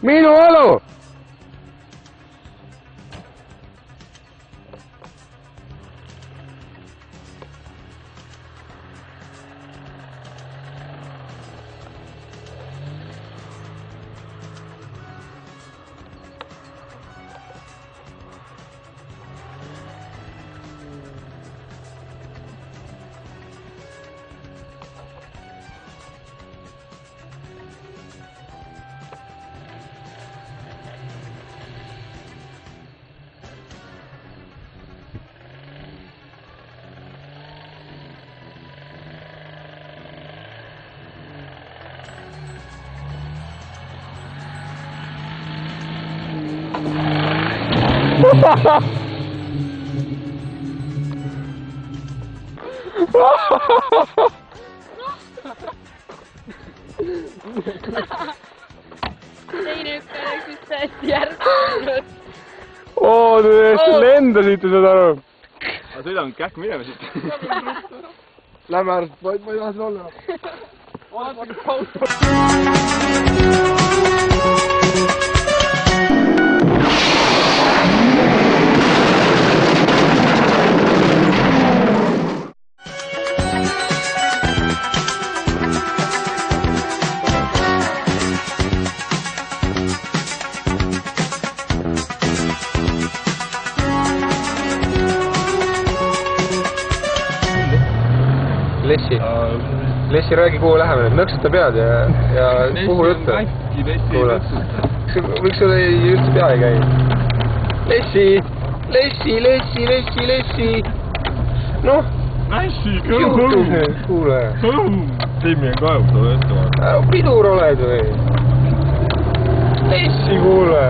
Minu õlu! Teine üks oleks vist täiesti järgmine. Oo, te täiesti lendasite, saad aru? Aga sõidame kähku minema siit. Lähme arvast, ma ei taha siin olla. Lessi, räägi, kuhu läheme nüüd, nõksuta pead ja kuhu jutte? Kuule, miks sul üldse pea ei käi? Lessi! Noh! Lessi, kuule! Timmi on kaevu, tule ette vaata. Pidur oled või? Lessi, kuule!